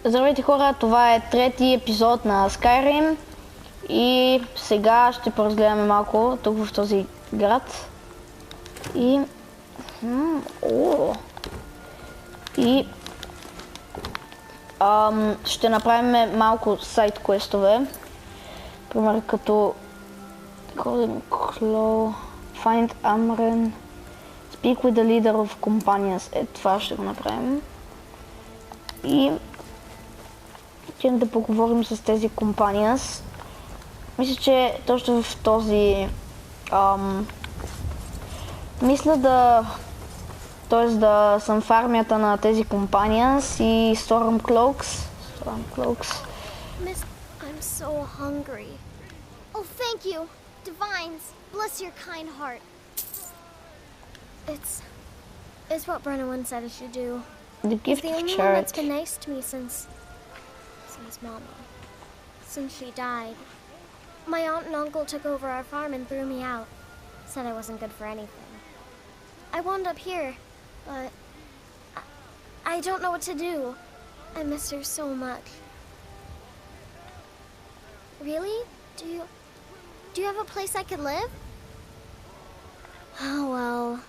Здравейте хора, това е трети епизод на Skyrim и сега ще поразгледаме малко тук в този град и ще направим малко сайт квестове, пример като Find Amren, Speak with the leader of companions, това ще го направим и да поговорим с тези companions. Мисля, че точно в този мисля да съм в армията на тези companions и Stormcloaks. Miss, I'm so hungry. Oh, thank you, Divines. Bless your kind heart. It's what Brennan said I should do. The gift the of only charity. one that's been nice to me since Mama. Since she died. My aunt and uncle took over our farm and threw me out. Said I wasn't good for anything. I wound up here, but I don't know what to do. I miss her so much. Really? Do you have a place I could live? Oh well.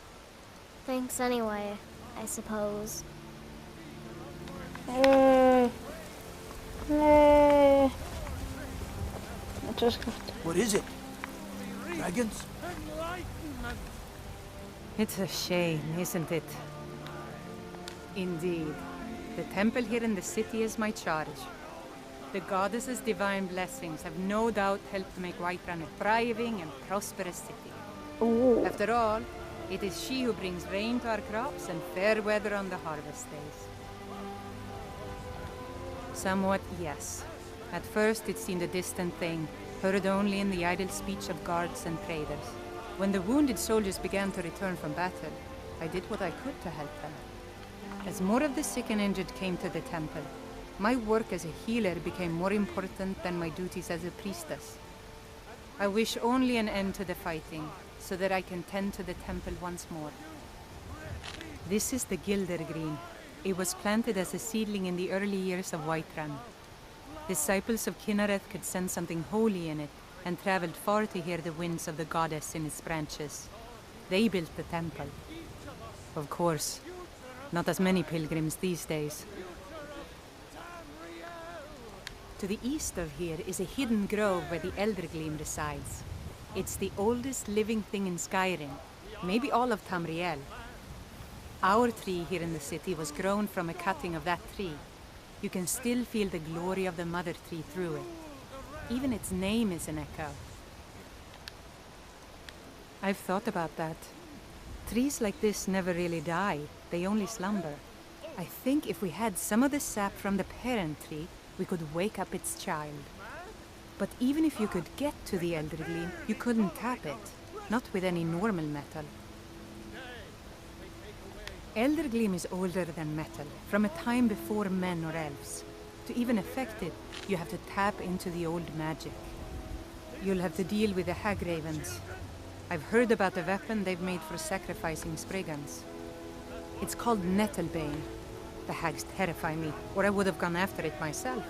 Thanks anyway, I suppose. What is it? Dragons? It's a shame, isn't it? Indeed. The temple here in the city is my charge. The goddess's divine blessings have no doubt helped make Whiterun a thriving and prosperous city. Ooh. After all, it is she who brings rain to our crops and fair weather on the harvest days. Somewhat, yes. At first it seemed a distant thing, heard only in the idle speech of guards and traders. When the wounded soldiers began to return from battle, I did what I could to help them. As more of the sick and injured came to the temple, my work as a healer became more important than my duties as a priestess. I wish only an end to the fighting, so that I can tend to the temple once more. This is the Gilder Green. It was planted as a seedling in the early years of Whiterun. Disciples of Kynareth could sense something holy in it, and traveled far to hear the winds of the goddess in its branches. They built the temple. Of course, not as many pilgrims these days. To the east of here is a hidden grove where the Eldergleam resides. It's the oldest living thing in Skyrim, maybe all of Tamriel. Our tree here in the city was grown from a cutting of that tree. You can still feel the glory of the mother tree through it. Even its name is an echo. I've thought about that. Trees like this never really die, they only slumber. I think if we had some of the sap from the parent tree, we could wake up its child. But even if you could get to the Eldergleam, you couldn't tap it, not with any normal metal. Eldergleam is older than metal, from a time before men or elves. To even affect it, you have to tap into the old magic. You'll have to deal with the Hagravens. I've heard about the weapon they've made for sacrificing Spriggans. It's called Nettlebane. The hags terrify me, or I would have gone after it myself.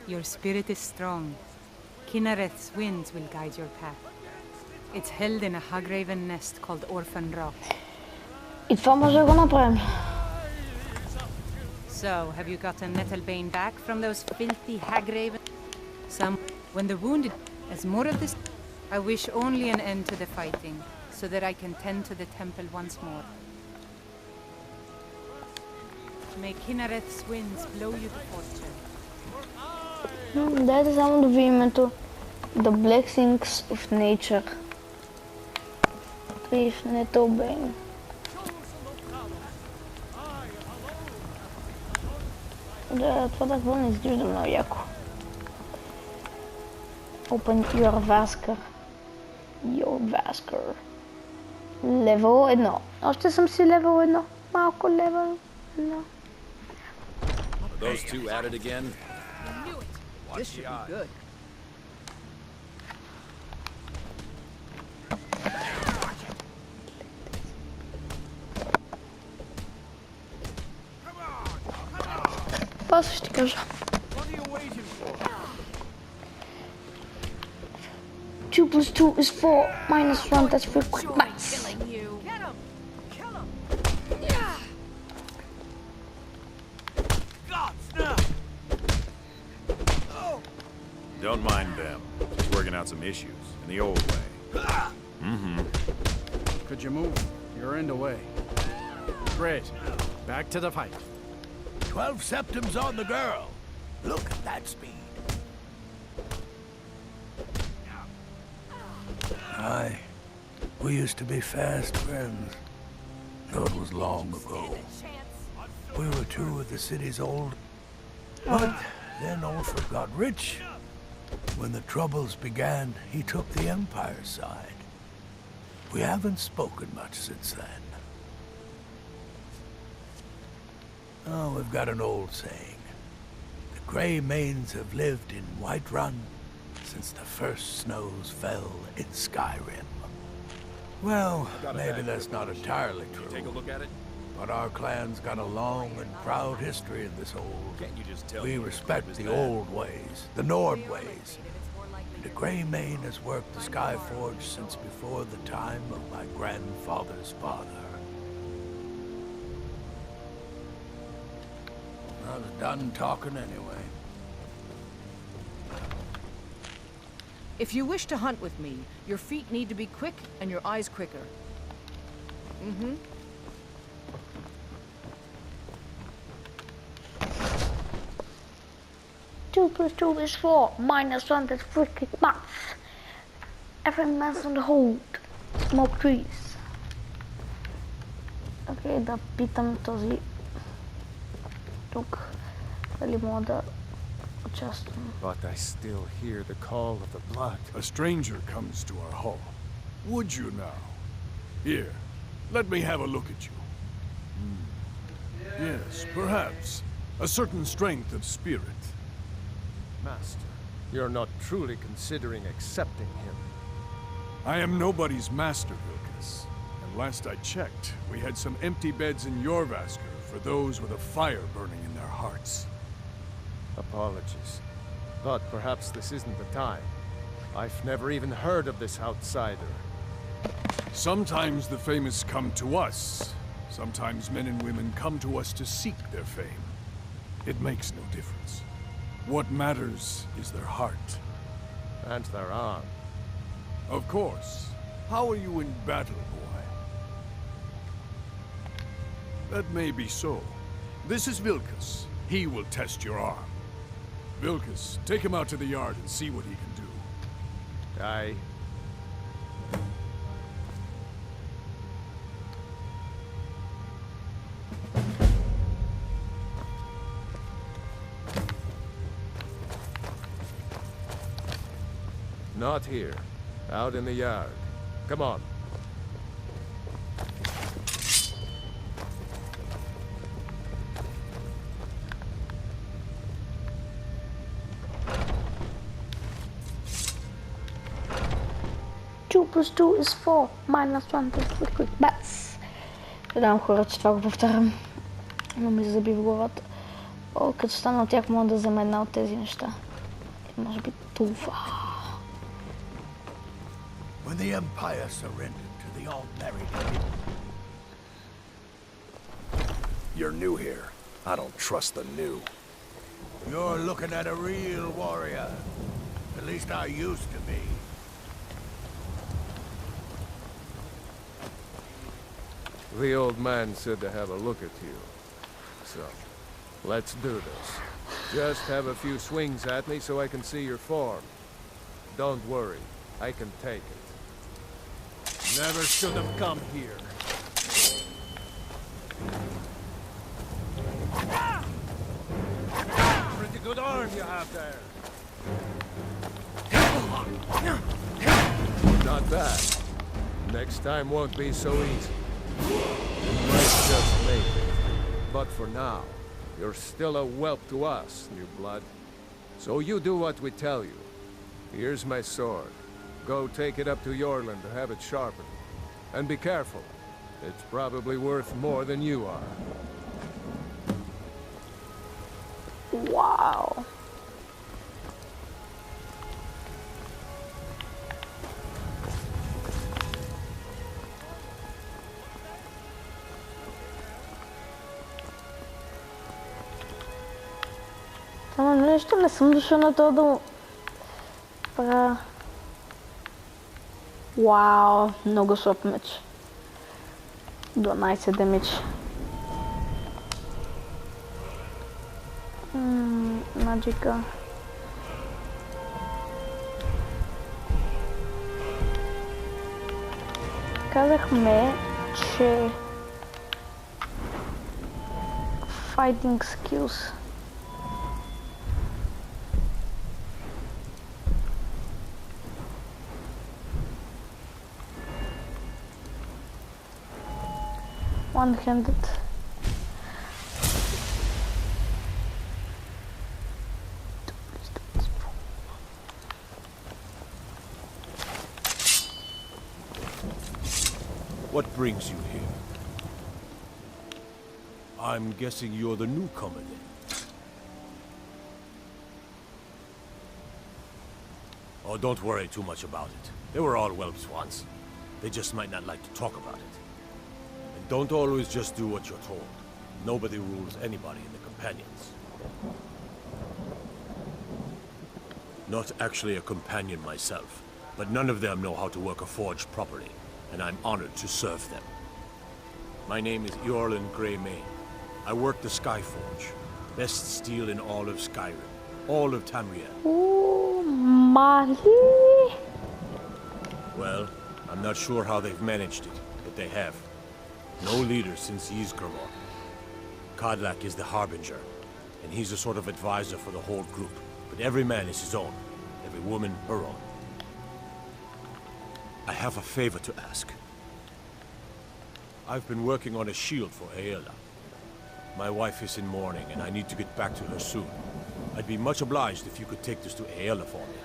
Your spirit is strong. Kynareth's winds will guide your path. It's held in a Hagraven nest called Orphan Rock. И това може да го направим. So, have you gotten Nettlebane back from those filthy Hagraven? When the wounded, as more of this, I wish only an end to the fighting, so that I can tend to the temple once more. May Kynareth's winds blow you to fortune. Дайте само да видим ето The Blessings of Nature. Tree of Nettlebane. Да, това такова не изглежда много яко. Open your Vasker. Левел 1. Още съм си левел 1. Малко левел 1. Those two at it again? This should be good. После ще кажа. What are you waiting for? 2 plus 2 is 4 minus 1, that's 3 quick maths. Get him! Kill him! Gods, no! Oh! Don't mind them. Just working out some issues in the old way. Mm-hmm. Could you move? You're in the way. Great. Back to the fight. 12 septims on the girl. Look at that speed. Aye. We used to be fast friends. Though it was long ago. We were two of the city's old... But then Ulfred got rich. When the Troubles began, he took the Empire's side. We haven't spoken much since then. Oh, we've got an old saying. The Grey Manes have lived in Whiterun since the first snows fell in Skyrim. Well, maybe that's not entirely true. Take a look at it. But our clan's got a long and proud history in this old. Can't you just tell We me respect what the is that? old ways, the Nord ways. And the Grey Mane has worked the Skyforge since before the time of my grandfather's father. I was done talking anyway. If you wish to hunt with me, your feet need to be quick and your eyes quicker. Mm-hmm. Two plus 2 is 4 minus 1, that's 3 quick maths. Every man's on the hold. Smoke trees. Окей, да питам този тук дали мога да участвам. But I still hear the call of the blood. A stranger comes to our hall. Would you now? Here, let me have a look at you. Yes, perhaps. A certain strength of spirit. Master, you're not truly considering accepting him. I am nobody's master, Vilkas. And last I checked, we had some empty beds in Jorvaskr for those with a fire burning in their hearts. Apologies. But perhaps this isn't the time. I've never even heard of this outsider. Sometimes the famous come to us. Sometimes men and women come to us to seek their fame. It makes no difference. What matters is their heart. And their arm. Of course. How are you in battle, boy? That may be so. This is Vilkas. He will test your arm. Vilkas, take him out to the yard and see what he can do. Aye. Not here. Out in the yard. Come on. Two plus 2 is 4 minus 1, that's 3 quick maths. Предавам хора, че това го повтарям. Но ми заби в главата. О, като стана от тях, мога да взема една от тези неща. Може би това. When the Empire surrendered to the all-married... You're new here. I don't trust the new. You're looking at a real warrior. At least I used to be. The old man said to have a look at you. So, let's do this. Just have a few swings at me so I can see your form. Don't worry, I can take it. Never should have come here. Pretty good arm you have there. Not bad. Next time won't be so easy. Let's just make it. But for now, you're still a whelp to us, new blood. So you do what we tell you. Here's my sword. Go take it up to Yorland to have it sharpened. And be careful. It's probably worth more than you are. Wow. Само нещо не съм дошъл на това да правя. Вау, много слаб меч. 12 демидж. Маджика. Казахме, че fighting skills. One-handed. What brings you here? I'm guessing you're the newcomer then. Oh, don't worry too much about it. They were all whelps once. They just might not like to talk about it. And don't always just do what you're told. Nobody rules anybody in the companions. Not actually a companion myself, but none of them know how to work a forge properly, and I'm honored to serve them. My name is Eorlin Greymane. I work the Skyforge. Best steel in all of Skyrim. All of Tamriel. Ooh, Mali. Well, I'm not sure how they've managed it, but they have. No leader since Ysgramor. Kodlak is the Harbinger, and he's a sort of advisor for the whole group. But every man is his own. Every woman her own. I have a favor to ask. I've been working on a shield for Aela. My wife is in mourning, and I need to get back to her soon. I'd be much obliged if you could take this to Aela for me.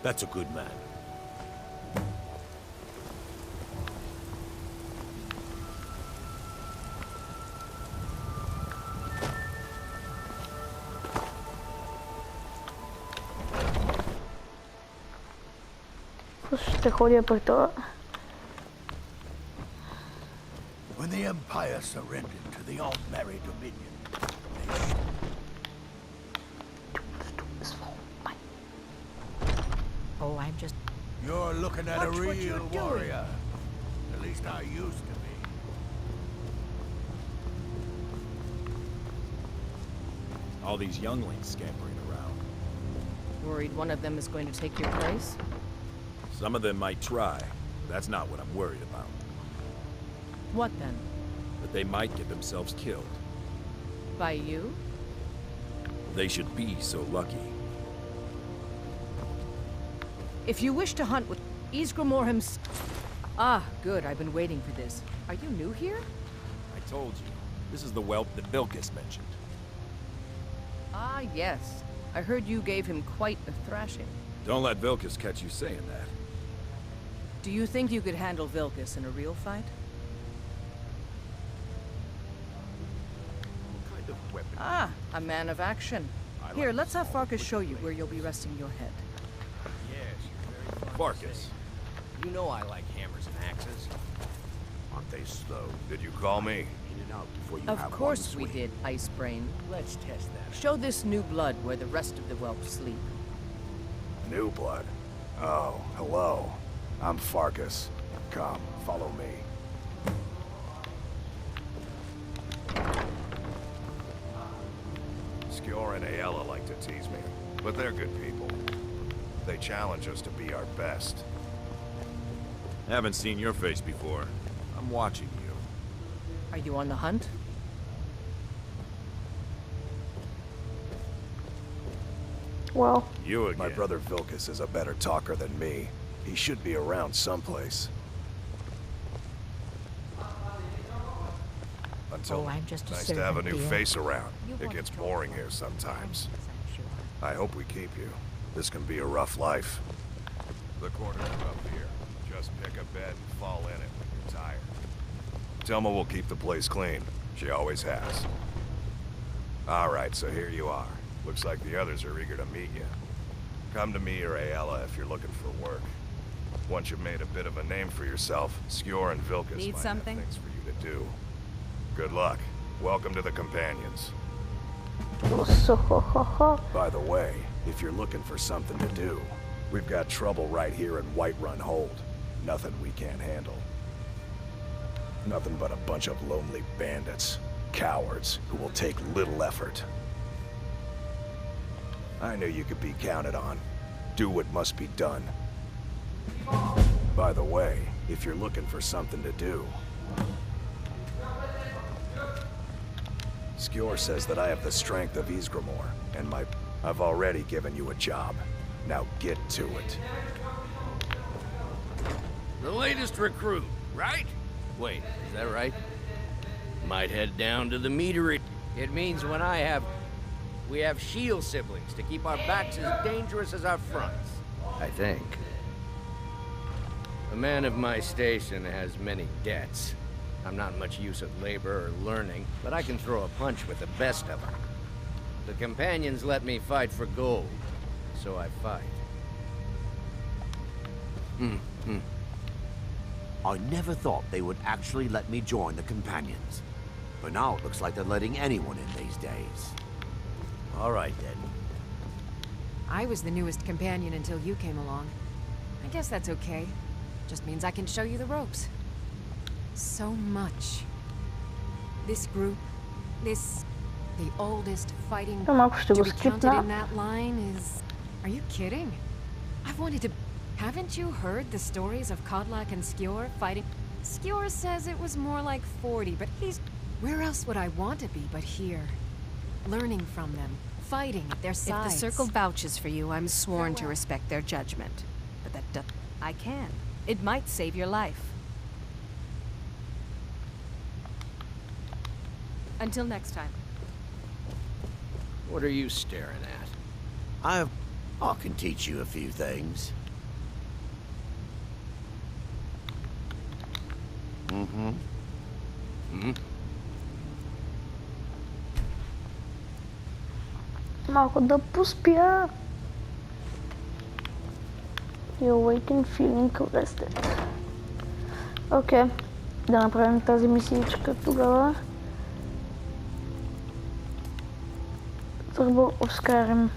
That's a good man. Ще ходя при това. When the Empire surrendered to the Altmerry Dominion, Oh, I'm just... you're looking at a Watch what real you're doing. warrior. At least I used to be. All these younglings scampering around. Worried one of them is going to take your place? Some of them might try, but that's not what I'm worried about. What then? That they might get themselves killed. By you? They should be so lucky. If you wish to hunt with Ysgramor himself... Ah, good. I've been waiting for this. Are you new here? I told you, this is the whelp that Vilkas mentioned. Ah, yes. I heard you gave him quite a thrashing. Don't let Vilkas catch you saying that. Do you think you could handle Vilkas in a real fight? What kind of weapon? Ah, a man of action. Here, let's have Farkas show you where you'll be resting your head. Yes, you're very Farkas. You know I like hammers and axes. Aren't they slow? Did you call me? In and out before you Of have course one we swing. did, Ice Brain. Let's test that. Show this new blood where the rest of the whelps sleep. New blood. Oh, hello. I'm Farkas. Come, follow me. Skjor and Aela like to tease me, but they're good people. They challenge us to be our best. Haven't seen your face before. I'm watching you. Are you on the hunt? Well, You again. My brother Vilkas is a better talker than me. He should be around someplace. Until I'm just a nice to have a servant, new dear. face around. You It want gets to boring talk? here sometimes. I'm sure. I hope we keep you. This can be a rough life. The quarters are up here. Just pick a bed and fall in it when you're tired. Selma will keep the place clean. She always has. Alright, so here you are. Looks like the others are eager to meet you. Come to me or Ayala if you're looking for work. Once you've made a bit of a name for yourself, Skjor and Vilkas Need might something? have things for you to do. Good luck. Welcome to the Companions. By the way, if you're looking for something to do, we've got trouble right here in Whiterun Hold. Nothing we can't handle. Nothing but a bunch of lonely bandits. Cowards who will take little effort. I knew you could be counted on. Do what must be done. By the way, if you're looking for something to do... Skjor says that I have the strength of Ysgramor, and I've already given you a job. Now get to it. The latest recruit, right? Wait, is that right? Might head down to the meadery. It means we have shield siblings to keep our backs as dangerous as our fronts. I think. A man of my station has many debts. I'm not much use at labor or learning, but I can throw a punch with the best of them. The Companions let me fight for gold, so I fight. I never thought they would actually let me join the Companions. But now it looks like they're letting anyone in these days. All right, then. I was the newest companion until you came along. I guess that's okay. Just means I can show you the ropes. So much. This group, the oldest fighting to be counted in that line is... Are you kidding? I've wanted to... Haven't you heard the stories of Kodlak and Skjor fighting? Skjor says it was more like 40, but he's... Where else would I want to be but here? Learning from them, fighting at their sides. If the Circle vouches for you, I'm sworn to respect their judgment. But that I can. It might save your life. Until next time. What are you staring at? I can teach you a few things. Малко да поспя. You're waiting, feeling rested. Окей, да направим тази мисиичка тогава. Turbo of Skyrim.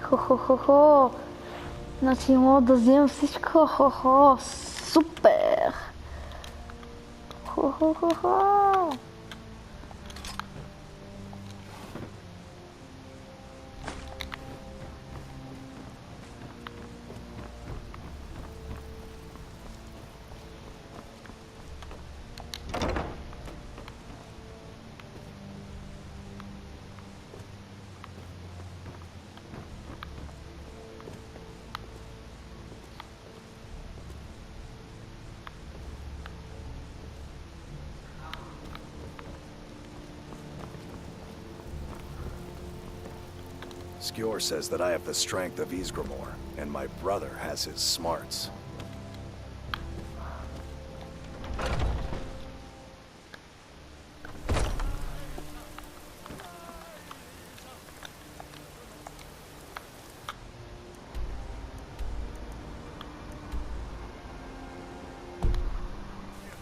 Хо-хо-хо-хо! Значи мога да вземем всичко. Хо-хо-хо! Супер! Хо-хо-хо-хо! Skjor says that I have the strength of Ysgramor, and my brother has his smarts.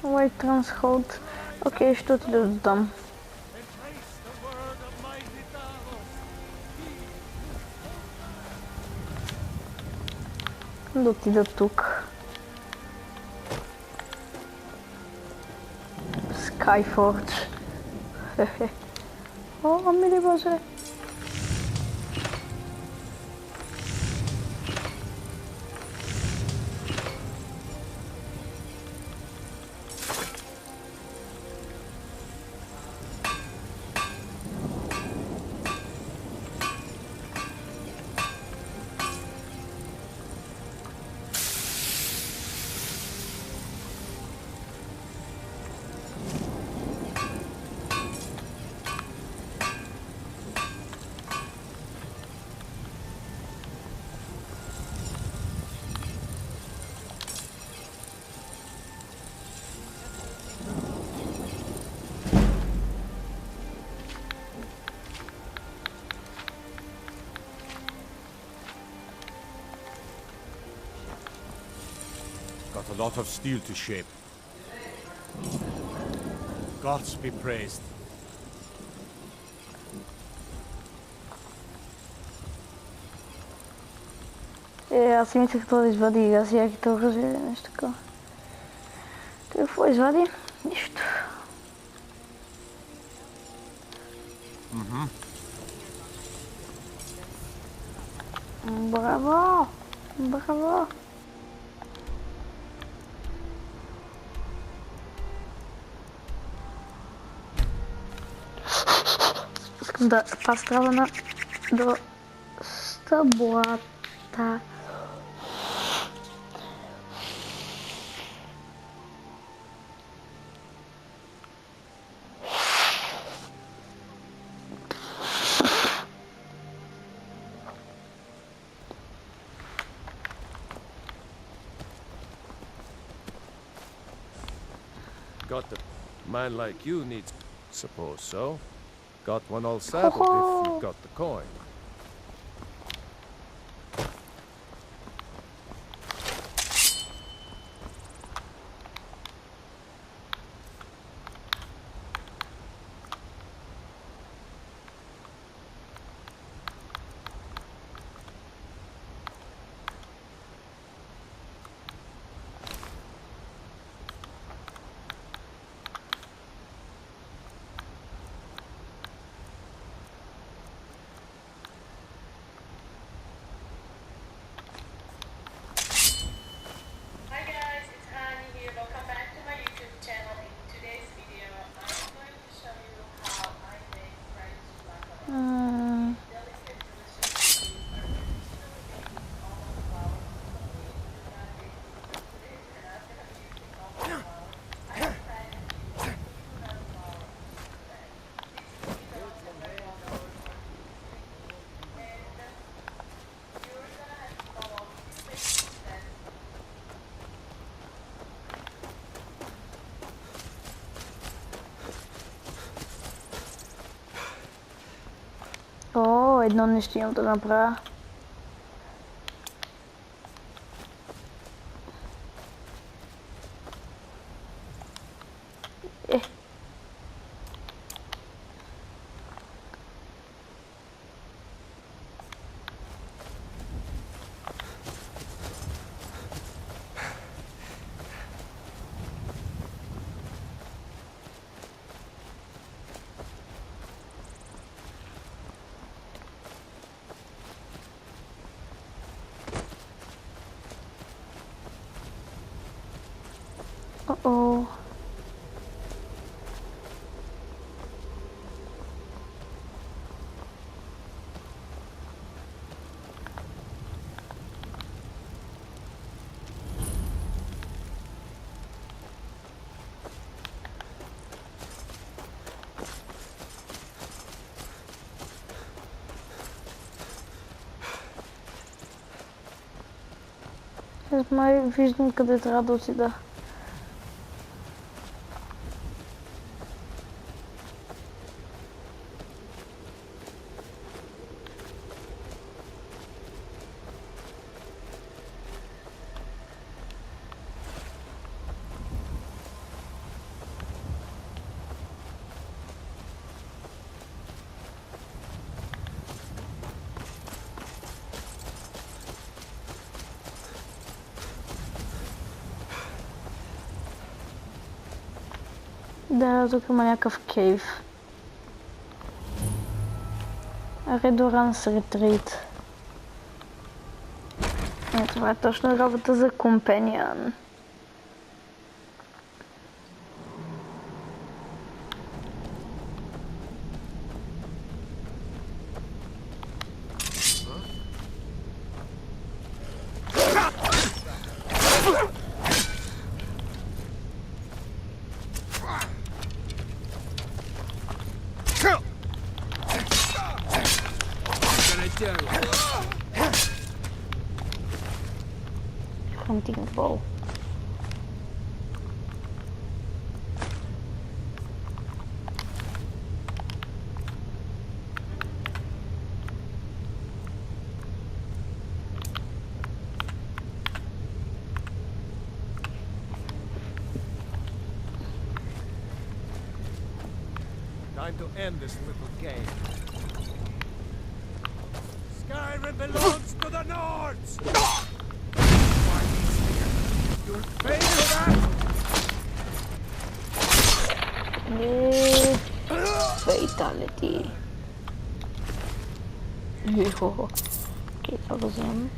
White Transhold. Окей, ще отида до там. Да отида тук. Skyforge. Хе-хе. О, мили боже. Got a lot of steel to shape. Gods be praised. Аз си мислех това да извади и аз яките оръжия или нещо такова. Какво извади? Нищо. Браво! Браво! Искам да пастрава до стъблата. Got the man like you needs. Suppose so. Got one all saddled if you've got the coin. О, едно нещо имам да направя. Uh-oh. Аз май виждам къде трябва да отида. Да, тук има някакъв кейв. Редоранс ретрит. Това е точно работа за компанион. Hunting ball. Time to end this little game. Skyrim belongs to the Nords! You're paying for that? Fatality. Okay, това го вземам.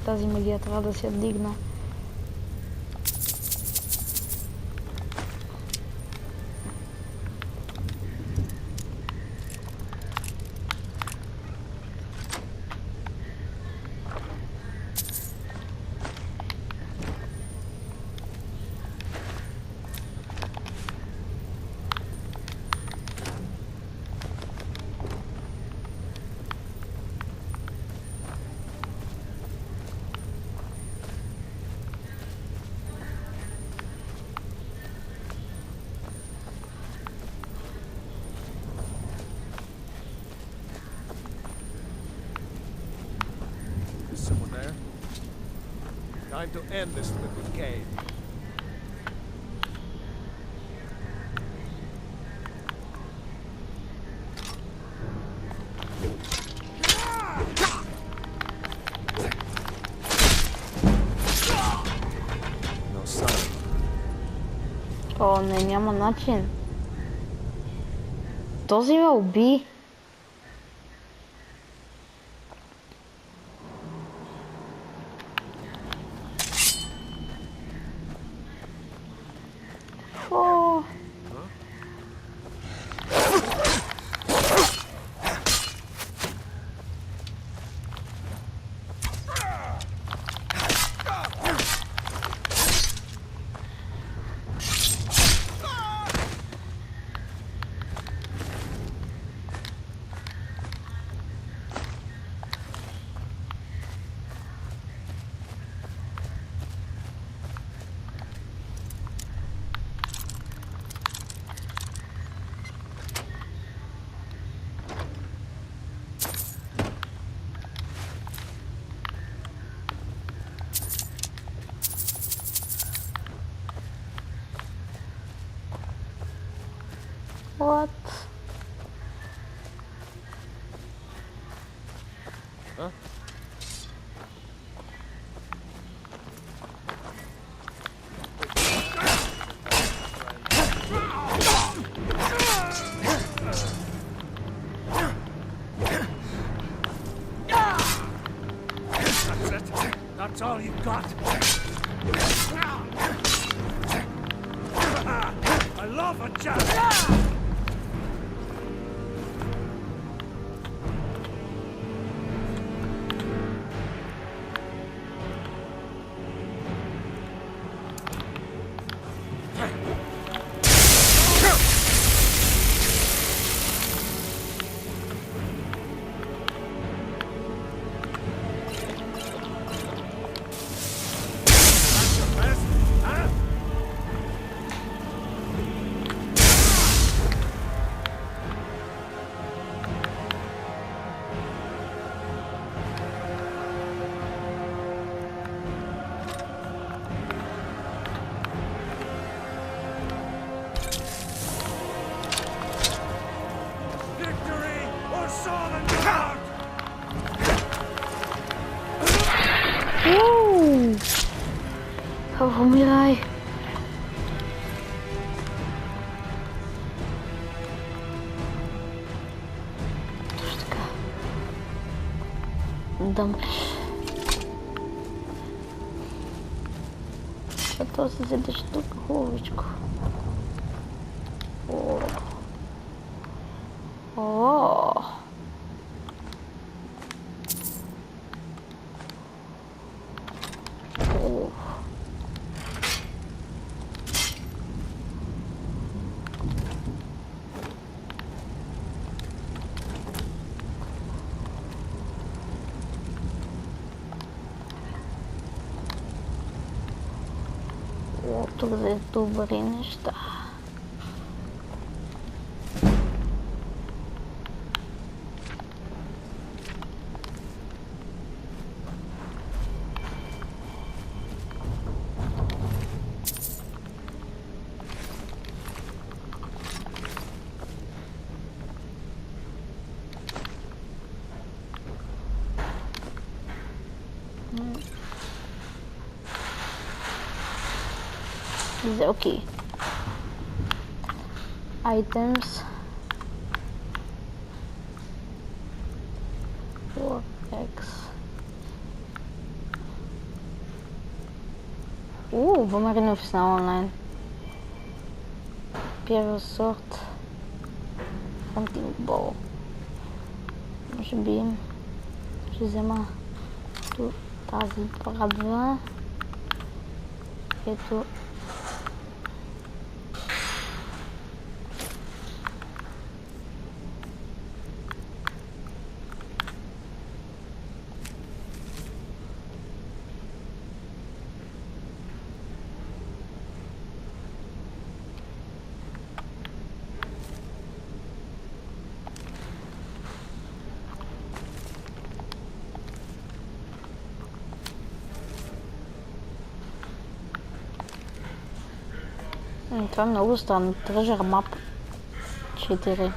Тази магия трябва да се вдигна. Time to end this little game. No sign. О, не, няма начин. Този ме уби. What? Huh? That's it. That's all you got. I love a jab. Умирай. Точно така. Да мреш. Като се седеш тук хубавичко. О. О. Тук за добри неща. Сделки. Items. X. Умиране официално онлайн. Първи сорт. Hunting ball. Може би ще взема тази брадва. Ето. Това е много странно. Treasure Map 4.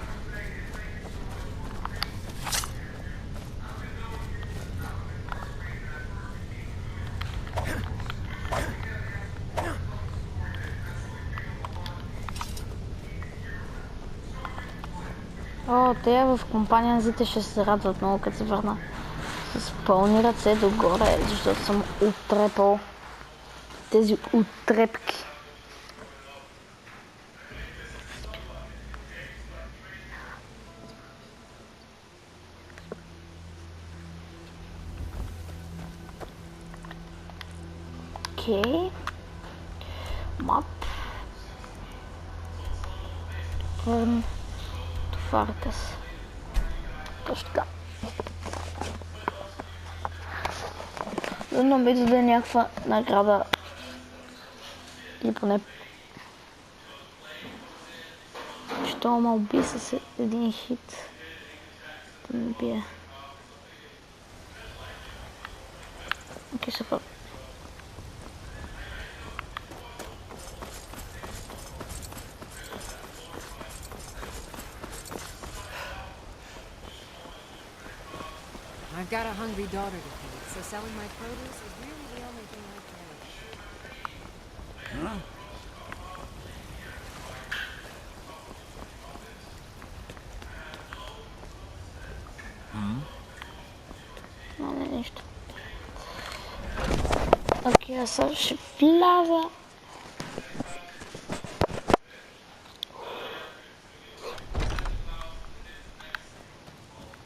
О, те в компаниянзите ще се радват много, като се върна с пълни ръце догоре, защото съм оттрепал тези оттрепки. Окей. Мап. Върн. Товаркас. Точно така. Задно би да е някаква награда. Или поне... Що ма уби с един хит. Да ме бие. Окей, супер. I've got a hungry daughter to feed, so selling my produce is really the only thing I can. Huh? Не, нищо. Окей, аз сега ще вляза.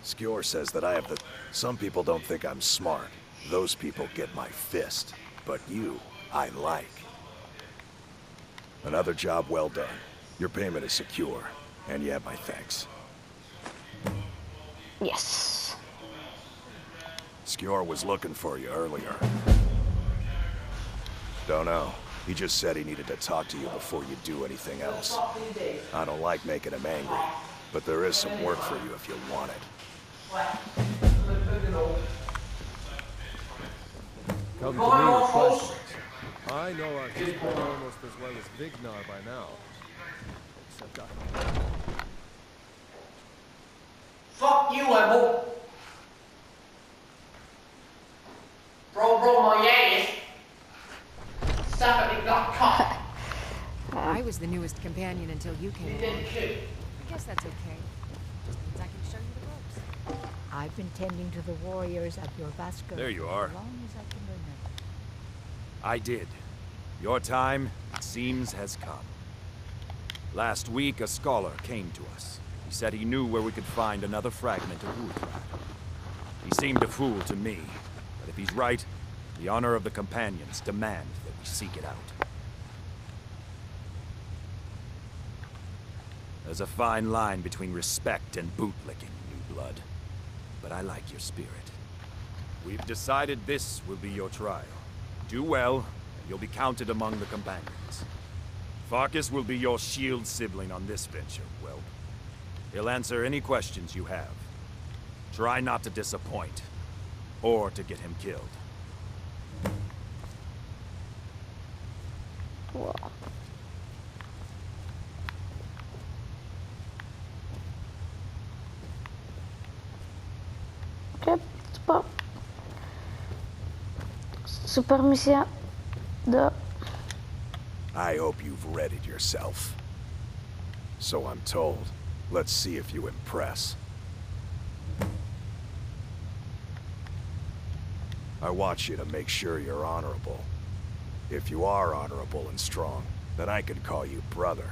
Skjor says that I have the... Some people don't think I'm smart. Those people get my fist. But you, I like. Another job well done. Your payment is secure. And you have my thanks. Yes. Skjor was looking for you earlier. Don't know. He just said he needed to talk to you before you do anything else. I don't like making him angry, but there is some work for you if you want it. Come to me with questions. I know our history almost as well as Vignar by now. Except I... Fuck you, Emil! Bro, my ass! Somebody got caught! I was the newest companion until you came along. I guess that's okay. Just means I can show you the ropes. I've been tending to the warriors at your Vasco There you are. as long as I can remember. I did. Your time, it seems, has come. Last week, a scholar came to us. He said he knew where we could find another fragment of Ulthrad. He seemed a fool to me, but if he's right, the honor of the companions demand that we seek it out. There's a fine line between respect and bootlicking, new blood. But I like your spirit. We've decided this will be your trial. Do well, and you'll be counted among the companions. Farkas will be your shield sibling on this venture, whelp. He'll answer any questions you have. Try not to disappoint, or to get him killed. Wow. Окей, супер. Супер мисия да I hope you've read it yourself. So I'm told. Let's see if you impress. I want you to make sure you're honorable. If you are honorable and strong, then I can call you brother.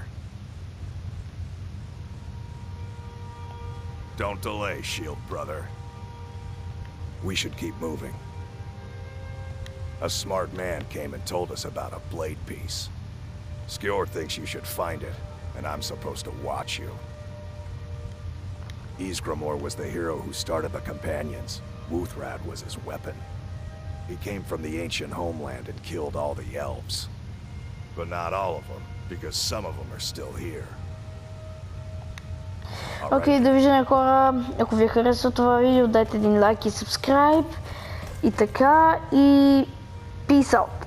Don't delay, Shield brother. We should keep moving. A smart man came and told us about a blade piece. Skjor thinks you should find it, and I'm supposed to watch you. Ysgramor was the hero who started the Companions. Wuthrad was his weapon. He came from the ancient homeland and killed all the elves. But not all of them, because some of them are still here. Окей, довиждане хора. Ако ви е харесало това видео, дайте един лайк и subscribe. И така, и peace out.